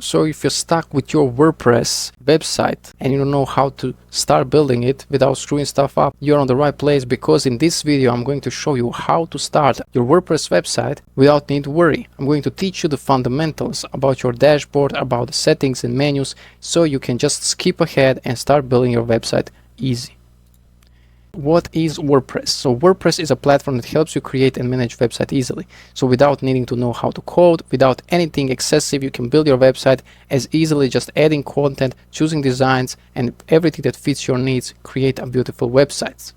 So if you're stuck with your WordPress website and you don't know how to start building it without screwing stuff up, you're on the right place, because in this video I'm going to show you how to start your WordPress website without need to worry. I'm going to teach you the fundamentals about your dashboard, about the settings and menus, so you can just skip ahead and start building your website easy. What is WordPress? So WordPress is a platform that helps you create and manage website easily. So without needing to know how to code, without anything excessive, you can build your website as easily, just adding content, choosing designs, and everything that fits your needs, create a beautiful website.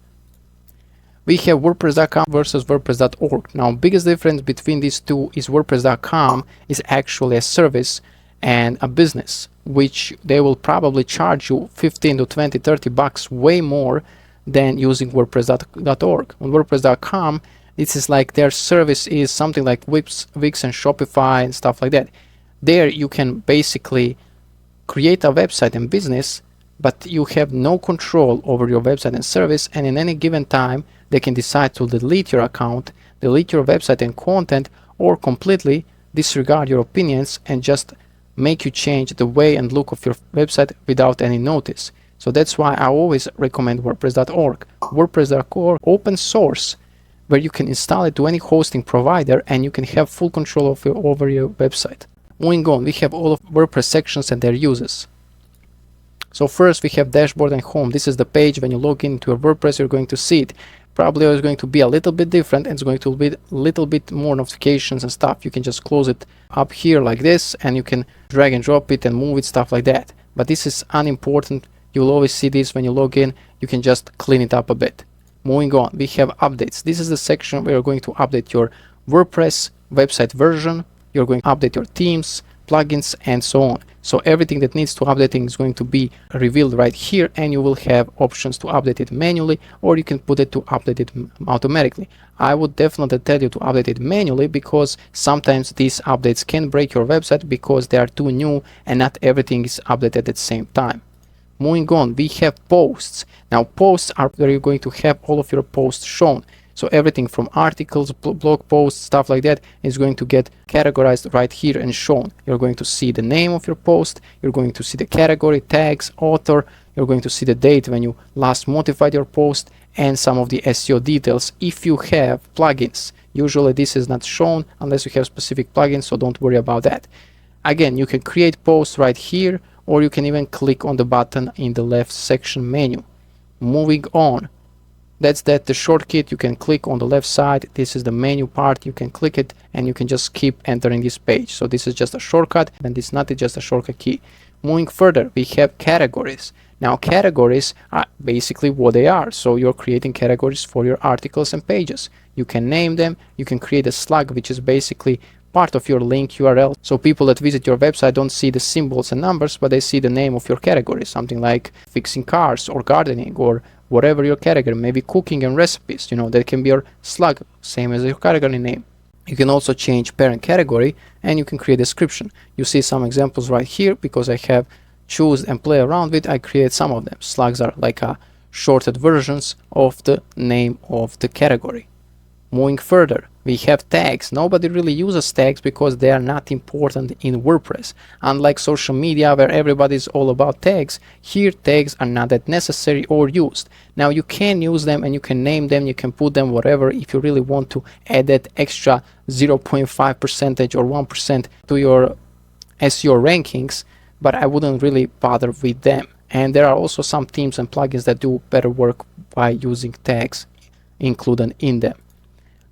We have WordPress.com versus WordPress.org. Now, biggest difference between these two is WordPress.com is actually a service and a business, which they will probably charge you 15 to 20, 30 bucks way more than using WordPress.org. On WordPress.com, this is like their service is something like Wix and Shopify and stuff like that. There you can basically create a website and business, but you have no control over your website and service, and in any given time they can decide to delete your account, delete your website and content, or completely disregard your opinions and just make you change the way and look of your website without any notice. So that's why I always recommend WordPress.org. WordPress.org, open source, where you can install it to any hosting provider and you can have full control over your website. Moving on, we have all of WordPress sections and their uses. So first we have dashboard and home. This is the page when you log into your WordPress, you're going to see it. Probably it's going to be a little bit different, and it's going to be a little bit more notifications and stuff. You can just close it up here like this, and you can drag and drop it and move it, stuff like that. But this is unimportant. You'll always see this when you log in. You can just clean it up a bit. Moving on, we have updates. This is the section where you're going to update your WordPress website version. You're going to update your themes, plugins, and so on. So everything that needs to updating is going to be revealed right here, and you will have options to update it manually, or you can put it to update it automatically. I would definitely tell you to update it manually, because sometimes these updates can break your website because they are too new and not everything is updated at the same time. Moving on, we have posts. Now posts are where you're going to have all of your posts shown. So everything from articles, blog posts, stuff like that is going to get categorized right here and shown. You're going to see the name of your post, you're going to see the category, tags, author, you're going to see the date when you last modified your post, and some of the SEO details if you have plugins. Usually this is not shown unless you have specific plugins, so don't worry about that. Again, you can create posts right here, or you can even click on the button in the left section menu. Moving on, that's the shortcut. You can click on the left side. This is the menu part. You can click it and you can just keep entering this page. So this is just a shortcut, and it's not just a shortcut key. Moving further, we have categories. Now categories are basically what they are. So you're creating categories for your articles and pages. You can name them. You can create a slug, which is basically part of your link URL, so people that visit your website don't see the symbols and numbers, but they see the name of your category, something like fixing cars or gardening or whatever your category, maybe cooking and recipes. That can be your slug, same as your category name. You can also change parent category, and you can create a description. You see some examples right here, because I have choose and play around with. I create some of them. Slugs are like a shorted versions of the name of the category. Moving further, we have tags. Nobody really uses tags because they are not important in WordPress. Unlike social media where everybody's all about tags, here tags are not that necessary or used. Now you can use them and you can name them, you can put them wherever if you really want to add that extra 0.5% or 1% to your SEO rankings, but I wouldn't really bother with them. And there are also some themes and plugins that do better work by using tags included in them.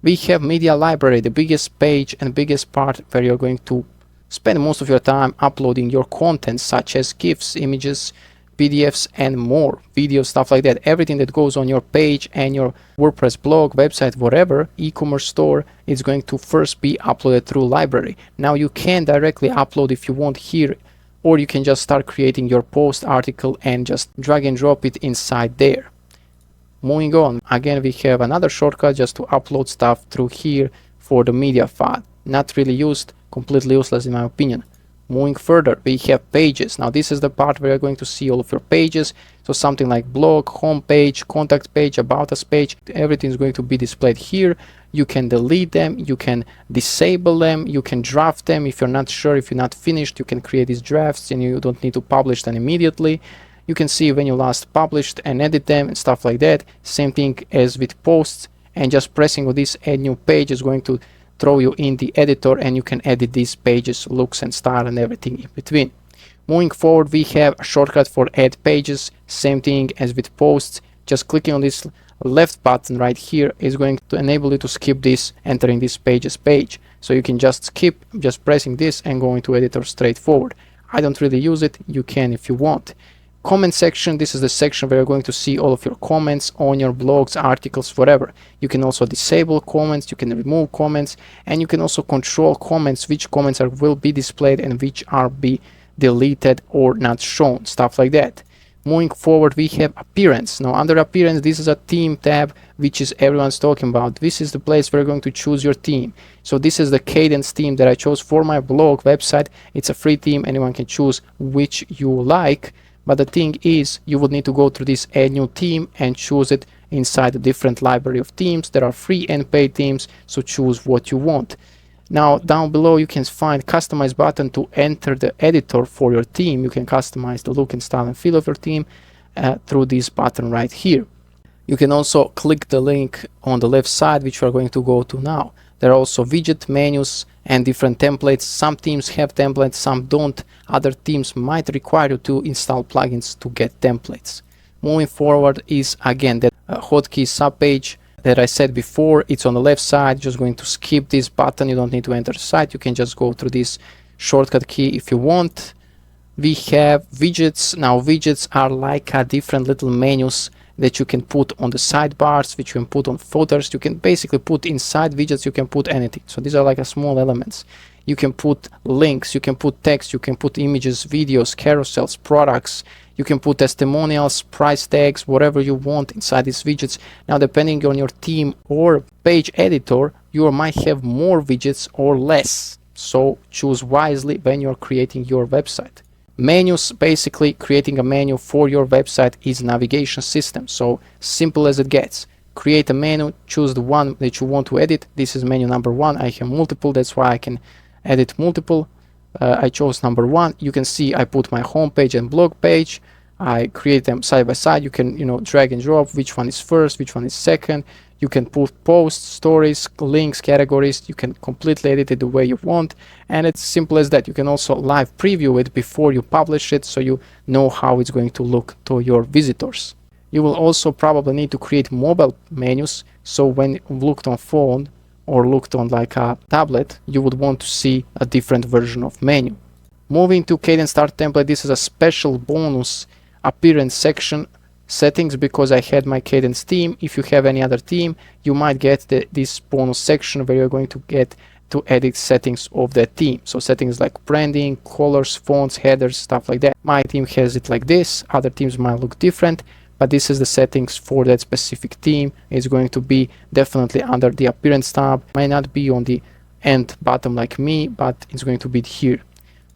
We have media library, the biggest page and biggest part where you're going to spend most of your time uploading your content, such as GIFs, images, PDFs, and more, videos, stuff like that. Everything that goes on your page and your WordPress blog, website, whatever, e-commerce store, is going to first be uploaded through library. Now you can directly upload if you want here, or you can just start creating your post, article, and just drag and drop it inside there. Moving on, again we have another shortcut just to upload stuff through here for the media file. Not really used, completely useless in my opinion. Moving further, we have pages. Now this is the part where you're going to see all of your pages. So something like blog, home page, contact page, about us page, everything is going to be displayed here. You can delete them, you can disable them, you can draft them. If you're not sure, if you're not finished, you can create these drafts and you don't need to publish them immediately. You can see when you last published and edit them and stuff like that. Same thing as with posts, and just pressing on this add new page is going to throw you in the editor and you can edit these pages, looks and style and everything in between. Moving forward, we have a shortcut for add pages. Same thing as with posts. Just clicking on this left button right here is going to enable you to skip this, entering this pages page. So you can just skip, just pressing this and going to editor straightforward. I don't really use it. You can if you want. Comment section, this is the section where you're going to see all of your comments on your blogs, articles, whatever. You can also disable comments, you can remove comments, and you can also control comments, which comments will be displayed and which are be deleted or not shown, stuff like that. Moving forward, we have appearance. Now under appearance, this is a theme tab, which is everyone's talking about. This is the place where you're going to choose your theme. So this is the Cadence theme that I chose for my blog website. It's a free theme, anyone can choose which you like. But the thing is, you would need to go through this add new theme and choose it inside a different library of themes. There are free and paid themes, so choose what you want. Now down below you can find customize button to enter the editor for your theme. You can customize the look and style and feel of your theme through this button right here. You can also click the link on the left side, which we are going to go to now. There are also widget menus and different templates. Some themes have templates, some don't. Other themes might require you to install plugins to get templates. Moving forward is again that hotkey subpage that I said before. It's on the left side. Just going to skip this button. You don't need to enter the site. You can just go through this shortcut key if you want. We have widgets. Now widgets are like different little menus that you can put on the sidebars, which you can put on footers. You can basically put inside widgets, you can put anything. So these are like a small elements. You can put links, you can put text, you can put images, videos, carousels, products. You can put testimonials, price tags, whatever you want inside these widgets. Now, depending on your theme or page editor, you might have more widgets or less. So choose wisely when you're creating your website. Menus, basically creating a menu for your website is navigation system. So simple as it gets. Create a menu, choose the one that you want to edit. This is menu number 1. I have multiple, that's why I can edit multiple. I chose number 1. You can see I put my home page and blog page. I create them side by side. You can, drag and drop which one is first, which one is second. You can put posts, stories, links, categories. You can completely edit it the way you want, and it's simple as that. You can also live preview it before you publish it, so you know how it's going to look to your visitors. You will also probably need to create mobile menus, so when you looked on phone or looked on like a tablet, you would want to see a different version of menu. Moving to Cadence Start template, this is a special bonus appearance section settings because I had my Cadence theme. If you have any other theme, you might get this bonus section where you're going to get to edit settings of that theme. So settings like branding, colors, fonts, headers, stuff like that. My theme has it like this. Other themes might look different, but this is the settings for that specific theme. It's going to be definitely under the appearance tab. Might not be on the end bottom like me, but it's going to be here.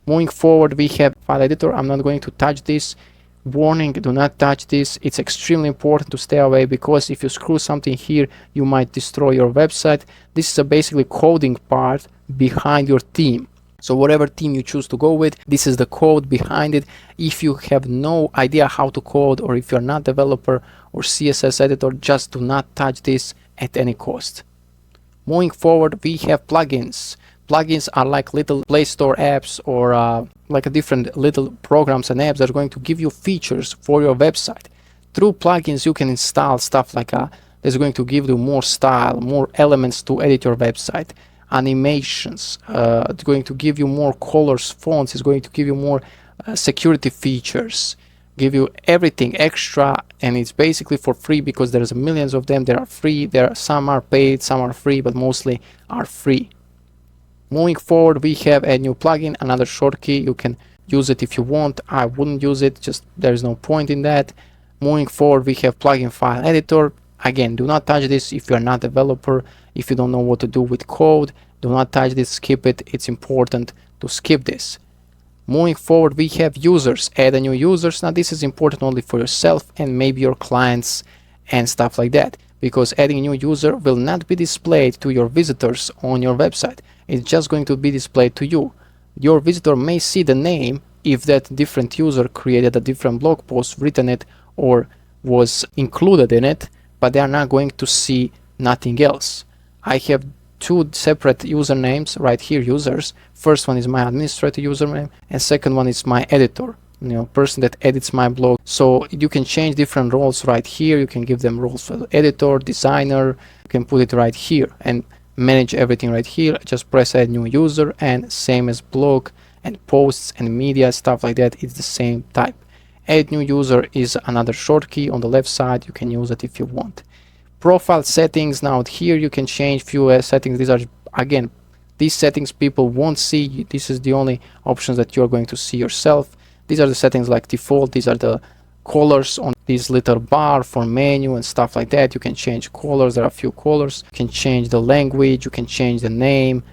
Moving forward, we have file editor. I'm not going to touch this. Warning, do not touch this. It's extremely important to stay away, because if you screw something here, you might destroy your website. This is a basically coding part behind your theme. So whatever theme you choose to go with, this is the code behind it. If you have no idea how to code, or if you're not developer or CSS editor, just do not touch this at any cost. Moving forward, we have plugins. Plugins are like little Play Store apps, or like a different little programs and apps that are going to give you features for your website. Through plugins, you can install stuff like that's going to give you more style, more elements to edit your website. Animations, it's going to give you more colors, fonts, it's going to give you more security features, give you everything extra, and it's basically for free because there's millions of them. There are free, some are paid, some are free, but mostly are free. Moving forward, we have a new plugin, another short key. You can use it if you want. I wouldn't use it, just there's no point in that. Moving forward, we have plugin file editor. Again, do not touch this if you're not a developer. If you don't know what to do with code, do not touch this, skip it. It's important to skip this. Moving forward, we have users. Add a new users. Now this is important only for yourself and maybe your clients and stuff like that, because adding a new user will not be displayed to your visitors on your website. It's just going to be displayed to you. Your visitor may see the name if that different user created a different blog post, written it, or was included in it, but they are not going to see nothing else. I have two separate usernames right here, users. First one is my administrator username, and second one is my editor, person that edits my blog. So you can change different roles right here. You can give them roles for editor, designer. You can put it right here and manage everything right here. Just press add new user, and same as blog and posts and media, stuff like that, it's the same type. Add new user is another short key on the left side. You can use it if you want. Profile settings. Now here you can change few settings. These are, again, these settings people won't see. This is the only options that you're going to see yourself. These are the settings like default. These are the colors on this little bar for menu and stuff like that. You can change colors. There are a few colors. You can change the language. You can change the name.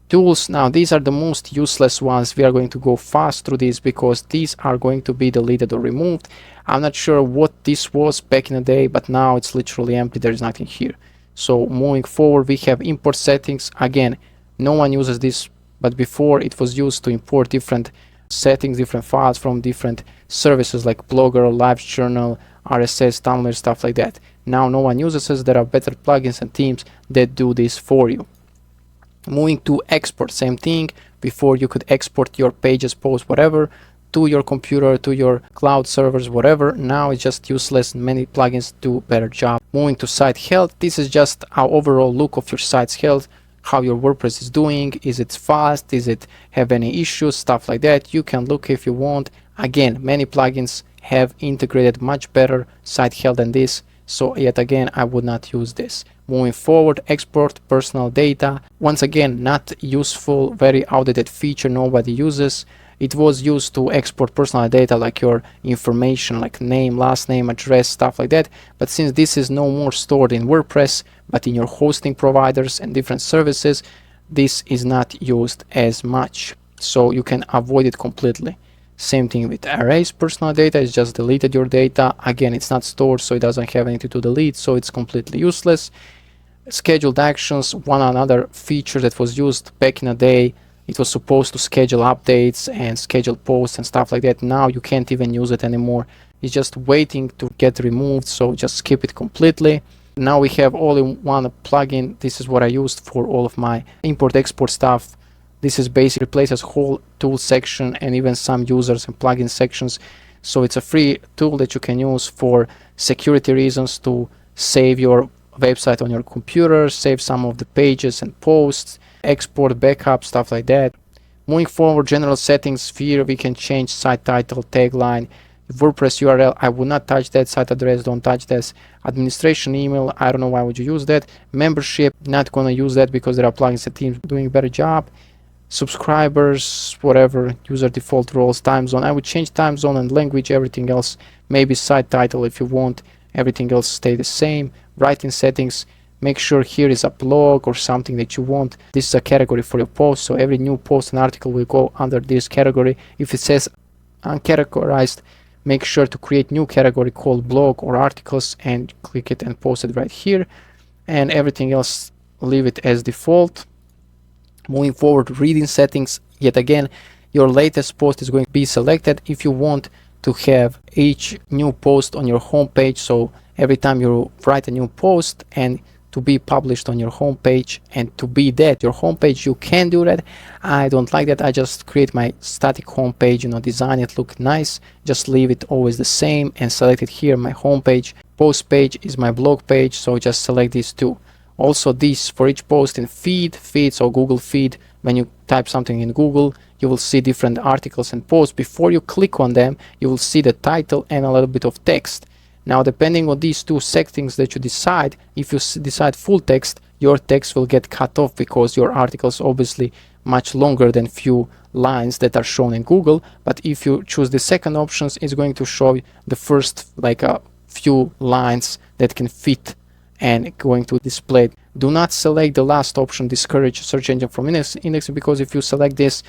Tools. Now these are the most useless ones. We are going to go fast through these because these are going to be deleted or removed. I'm not sure what this was back in the day, but now it's literally empty. There is nothing here. So moving forward, we have import settings. Again, no one uses this, but before it was used to import different settings, different files from different services like Blogger, LiveJournal, RSS, Tumblr, stuff like that. Now no one uses this. There are better plugins and themes that do this for you. Moving to export, same thing. Before you could export your pages, posts, whatever, to your computer, to your cloud servers, whatever. Now it's just useless. Many plugins do better job. Moving to site health. This is just our overall look of your site's health, how your WordPress is doing. Is it fast? Is it have any issues? Stuff like that. You can look if you want. Again, many plugins have integrated much better site health than this. So yet again, I would not use this. Moving forward, export personal data. Once again, not useful, very outdated feature nobody uses. It was used to export personal data like your information, like name, last name, address, stuff like that. But since this is no more stored in WordPress, but in your hosting providers and different services, this is not used as much. So you can avoid it completely. Same thing with erase personal data. It's just deleted your data. Again, it's not stored, so it doesn't have anything to delete, so it's completely useless. Scheduled actions, one another feature that was used back in the day. It was supposed to schedule updates and schedule posts and stuff like that. Now you can't even use it anymore. It's just waiting to get removed, so just skip it completely. Now we have all-in-one plugin. This is what I used for all of my import-export stuff. This is basically replaces whole tool section and even some users and plugin sections. So it's a free tool that you can use for security reasons to save your website on your computer, save some of the pages and posts, export, backup, stuff like that. Moving forward, general settings. Here we can change site title, tagline, WordPress URL. I would not touch that. Site address, don't touch this. Administration email, I don't know why would you use that. Membership, not gonna use that because there are plugins and teams doing a better job. Subscribers, whatever, user default roles, time zone. I would change time zone and language, everything else. Maybe site title if you want. Everything else stay the same. Writing settings, make sure here is a blog or something that you want. This is a category for your post, so every new post and article will go under this category. If it says uncategorized, make sure to create new category called blog or articles and click it and post it right here. And everything else, leave it as default. Moving forward, reading settings. Yet again, your latest post is going to be selected. If you want to have each new post on your home page, so every time you write a new post and to be published on your home page and to be that your home page, you can do that. I don't like that. I just create my static home page, design it look nice, just leave it always the same and select it here. My home page, post page is my blog page, so just select these two. Also this for each post in feed, so Google feed. When you type something in Google, you will see different articles and posts. Before you click on them, you will see the title and a little bit of text. Now, depending on these two settings that you decide, if you decide full text, your text will get cut off because your article is obviously much longer than few lines that are shown in Google. But if you choose the second options, it's going to show the first like a few lines that can fit and going to display it. Do not select the last option, discourage search engine from indexing, because if you select this,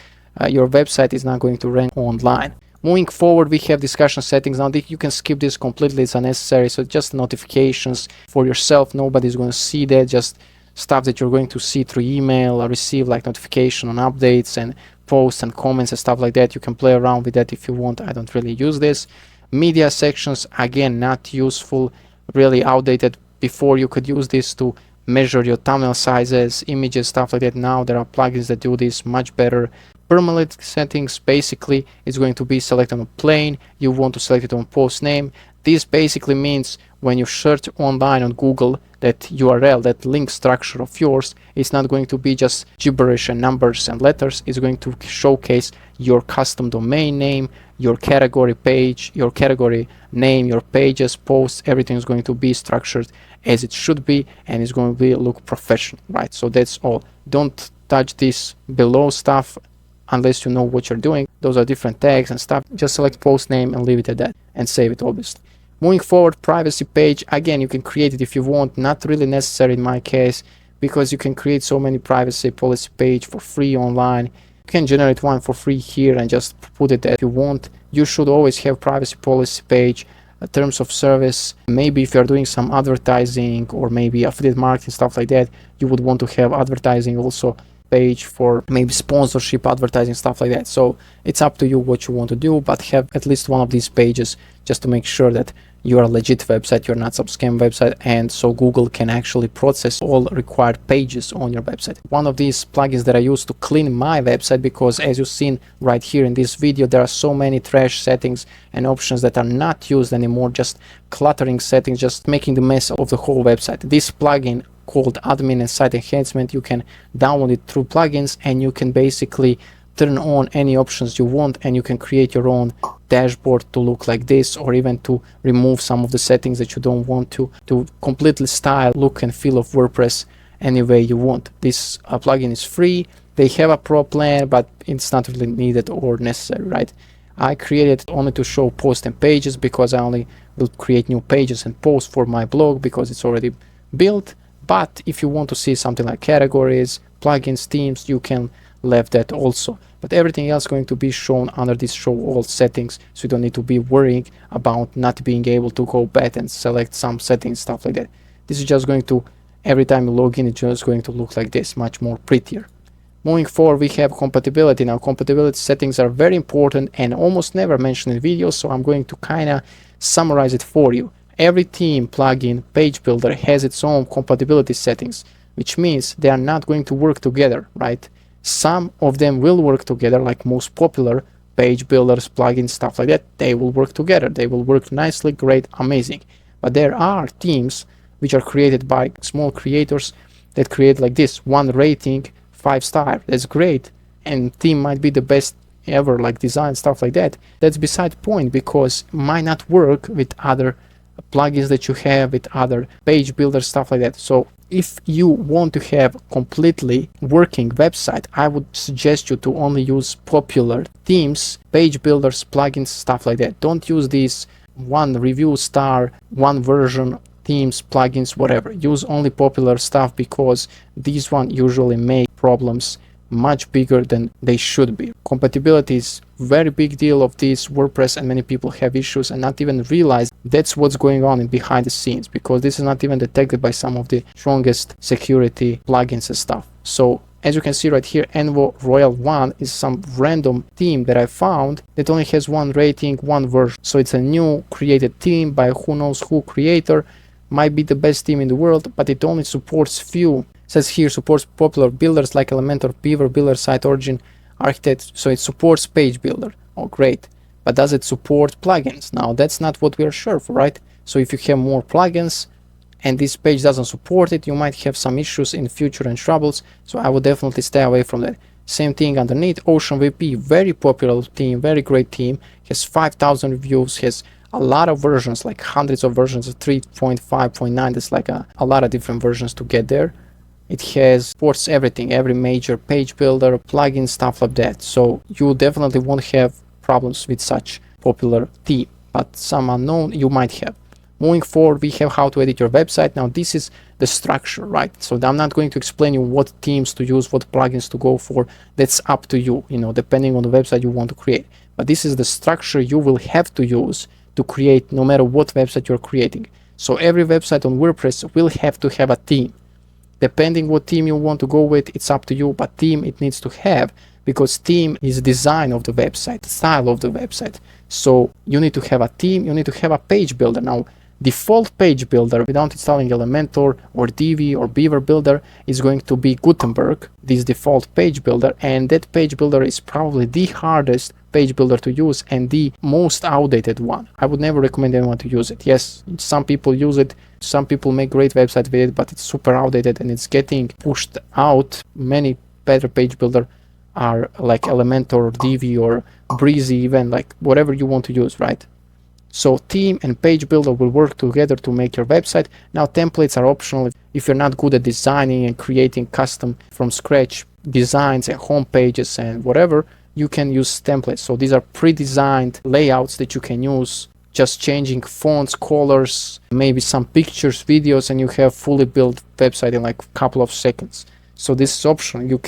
your website is not going to rank online. Moving forward, we have discussion settings. Now you can skip this completely, it's unnecessary. So just notifications for yourself, nobody's going to see that, just stuff that you're going to see through email or receive, like notification on updates and posts and comments and stuff like that. You can play around with that if you want. I don't really use this. Media sections, again, not useful, really outdated. Before you could use this to measure your thumbnail sizes, images, stuff like that. Now there are plugins that do this much better. Permalink settings, basically it's going to be selected on plain. You want to select it on post name. This basically means when you search online on Google, that URL, that link structure of yours, it's not going to be just gibberish and numbers and letters. It's going to showcase your custom domain name, your category page, your category name, your pages, posts, everything is going to be structured as it should be, and it's going to look professional, right? So that's all. Don't touch this below stuff unless you know what you're doing. Those are different tags and stuff. Just select post name and leave it at that and save it, obviously. Moving forward, privacy page, again, you can create it if you want. Not really necessary in my case, because you can create so many privacy policy page for free online. You can generate one for free here and just put it there if you want. You should always have privacy policy page, terms of service. Maybe if you're doing some advertising or maybe affiliate marketing, stuff like that, you would want to have advertising also page for maybe sponsorship, advertising, stuff like that. So it's up to you what you want to do, but have at least one of these pages just to make sure that you are a legit website, you're not some scam website, and so Google can actually process all required pages on your website. One of these plugins that I use to clean my website, because as you've seen right here in this video, there are so many trash settings and options that are not used anymore, just cluttering settings, just making the mess of the whole website. This plugin called Admin and Site Enhancement, you can download it through plugins and you can basically turn on any options you want, and you can create your own dashboard to look like this, or even to remove some of the settings that you don't want to completely style look and feel of WordPress any way you want. This plugin is free. They have a pro plan, but it's not really needed or necessary, right? I created it only to show posts and pages, because I only will create new pages and posts for my blog because it's already built. But if you want to see something like categories, plugins, themes, you can leave that also. But everything else is going to be shown under this show all settings, so you don't need to be worrying about not being able to go back and select some settings, stuff like that. This is just going to, every time you log in, it's just going to look like this, much more prettier. Moving forward, we have compatibility. Now, compatibility settings are very important and almost never mentioned in videos, so I'm going to kind of summarize it for you. Every theme, plugin, page builder has its own compatibility settings, which means they are not going to work together, right? Some of them will work together, like most popular page builders, plugins, stuff like that. They will work together. They will work nicely, great, amazing. But there are themes which are created by small creators that create like this, 1 rating, 5-star. That's great. And theme might be the best ever, like design, stuff like that. That's beside the point, because it might not work with other plugins that you have, with other page builders, stuff like that. So if you want to have completely working website, I would suggest you to only use popular themes, page builders, plugins, stuff like that. Don't use these 1 review star, 1 version themes, plugins, whatever. Use only popular stuff, because these one usually make problems much bigger than they should be. Compatibility is very big deal of this WordPress, and many people have issues and not even realize that's what's going on in behind the scenes, because this is not even detected by some of the strongest security plugins and stuff. So as you can see right here, Envo Royal 1 is some random theme that I found that only has 1 rating, 1 version. So it's a new created theme by who knows who creator. Might be the best theme in the world, but it only supports few. It says here supports popular builders like Elementor, Beaver Builder, Site Origin, Architect. So it supports page builder. Oh, great. But does it support plugins? Now that's not what we are sure for, right? So if you have more plugins and this page doesn't support it, you might have some issues in the future and troubles. So I would definitely stay away from that. Same thing underneath. Ocean VP, very popular theme, very great theme. Has 5,000 reviews, has a lot of versions, like hundreds of versions, 3.5, 0.9. There's like a lot of different versions to get there. It has supports everything, every major page builder, plugin, stuff like that. So you definitely won't have problems with such popular theme, but some unknown you might have. Moving forward, we have how to edit your website. Now this is the structure, right? So I'm not going to explain you what themes to use, what plugins to go for. That's up to you, depending on the website you want to create. But this is the structure you will have to use to create no matter what website you're creating. So every website on WordPress will have to have a theme. Depending what theme you want to go with, it's up to you, but theme it needs to have, because theme is design of the website, style of the website. So you need to have a theme, you need to have a page builder. Now, default page builder without installing Elementor or Divi or Beaver builder is going to be Gutenberg, this default page builder, and that page builder is probably the hardest page builder to use and the most outdated one. I would never recommend anyone to use it. Yes, some people use it, some people make great websites with it, but it's super outdated and it's getting pushed out. Many better page builder are like Elementor or Divi or Breezy, even like whatever you want to use, right? So theme and page builder will work together to make your website. Now templates are optional if you're not good at designing and creating custom from scratch designs and home pages and whatever. You can use templates. So these are pre-designed layouts that you can use, just changing fonts, colors, maybe some pictures, videos, and you have fully built website in like a couple of seconds. So this is optional. You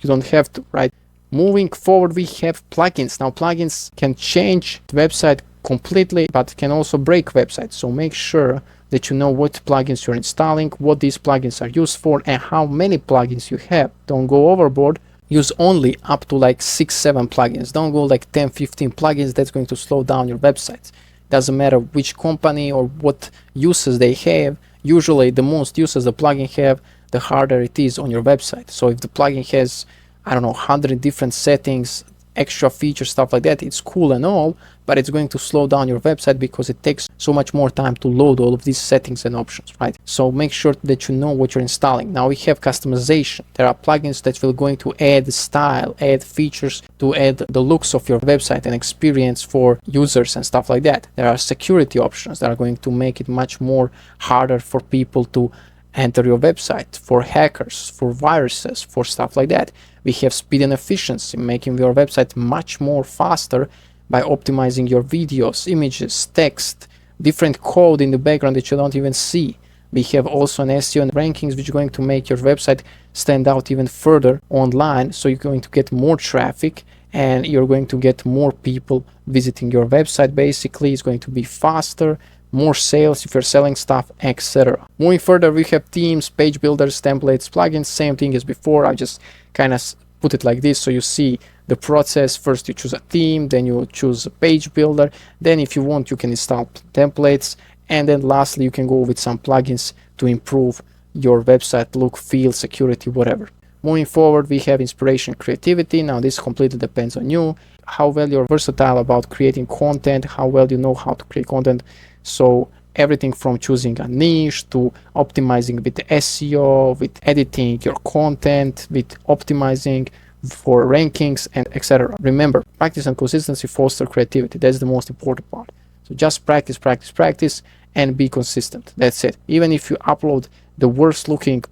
don't have to, right? Moving forward, we have plugins. Now plugins can change the website completely, but can also break websites. So make sure that you know what plugins you're installing, what these plugins are used for, and how many plugins you have. Don't go overboard. Use only up to like 6-7 plugins. Don't go like 10-15 plugins. That's going to slow down your website. Doesn't matter which company or what uses they have. Usually the most uses the plugin have, the harder it is on your website. So if the plugin has, I don't know, 100 different settings, extra features, stuff like that, it's cool and all, but it's going to slow down your website because it takes so much more time to load all of these settings and options, right? So make sure that you know what you're installing. Now we have customization. There are plugins that will going to add style, add features, to add the looks of your website and experience for users and stuff like that. There are security options that are going to make it much more harder for people to enter your website, for hackers, for viruses, for stuff like that. We have speed and efficiency, making your website much more faster by optimizing your videos, images, text, different code in the background that you don't even see. We have also an SEO and rankings, which are going to make your website stand out even further online. So you're going to get more traffic and you're going to get more people visiting your website. Basically, it's going to be faster, more sales if you're selling stuff, etc. Moving further, we have themes, page builders, templates, plugins, same thing as before. I just kind of put it like this so you see the process. First you choose a theme, then you choose a page builder, then if you want you can install templates, and then lastly you can go with some plugins to improve your website look, feel, security, whatever. Moving forward, we have inspiration, creativity. Now this completely depends on you, how well you're versatile about creating content, how well you know how to create content. So everything from choosing a niche to optimizing with SEO, with editing your content, with optimizing for rankings, and etc. Remember, practice and consistency foster creativity. That's the most important part. So just practice and be consistent. That's it. Even if you upload the worst looking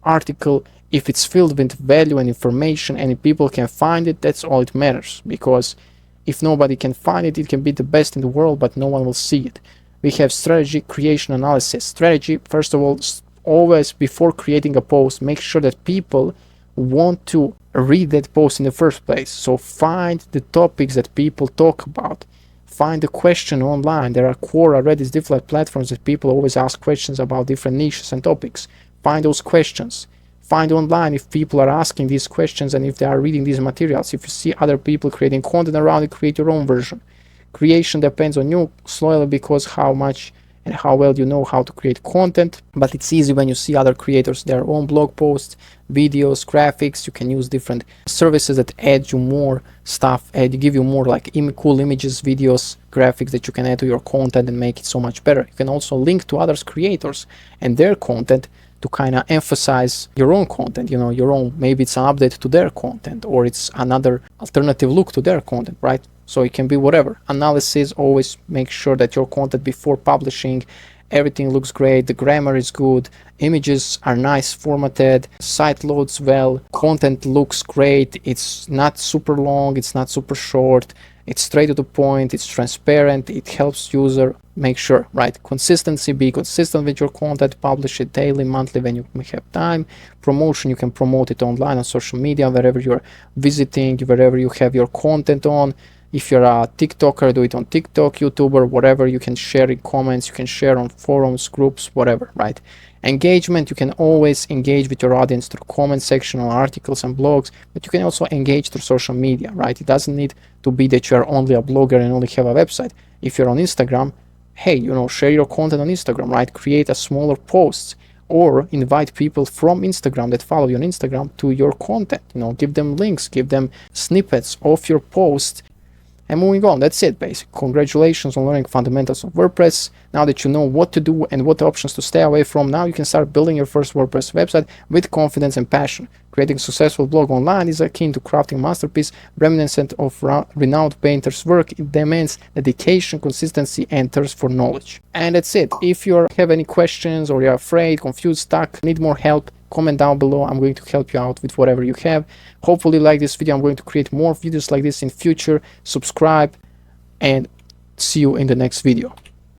article, if it's filled with value and information and if people can find it, that's all it matters. Because if nobody can find it, it can be the best in the world, but no one will see it. We have strategy, creation, analysis. Strategy, first of all, always before creating a post, make sure that people want to read that post in the first place. So find the topics that people talk about. Find the question online. There are Quora, Reddit, different platforms that people always ask questions about different niches and topics. Find those questions. Find online if people are asking these questions and if they are reading these materials. If you see other people creating content around it, create your own version. Creation depends on you slowly because how much and how well you know how to create content, but it's easy when you see other creators, their own blog posts, videos, graphics. You can use different services that add you more stuff, and give you more like cool images, videos, graphics that you can add to your content and make it so much better. You can also link to others creators and their content to kind of emphasize your own content, your own, maybe it's an update to their content or it's another alternative look to their content, right? So it can be whatever. Analysis, always make sure that your content before publishing, everything looks great, the grammar is good, images are nice formatted, site loads well, content looks great, it's not super long, it's not super short, It's straight to the point, it's transparent, it helps user make sure, right? Consistency, be consistent with your content, publish it daily, monthly when you have time. Promotion, you can promote it online on social media, wherever you're visiting, wherever you have your content on. If you're a TikToker, do it on TikTok, YouTuber, whatever. You can share in comments, you can share on forums, groups, whatever, right? Engagement, you can always engage with your audience through comment section on articles and blogs, but you can also engage through social media, right? It doesn't need to be that you're only a blogger and only have a website. If you're on Instagram, hey, you know, share your content on Instagram, right? Create a smaller posts, or invite people from Instagram that follow you on Instagram to your content. You know, give them links, give them snippets of your post. And moving on, that's it basically. Congratulations on learning fundamentals of WordPress. Now that you know what to do and what options to stay away from, now you can start building your first WordPress website with confidence and passion. Creating a successful blog online is akin to crafting a masterpiece reminiscent of renowned painters' work. It demands dedication, consistency, and thirst for knowledge. And that's it. If you have any questions or you're afraid, confused, stuck, need more help, comment down below. I'm going to help you out with whatever you have. Hopefully you like this video. I'm going to create more videos like this in future. Subscribe and see you in the next video.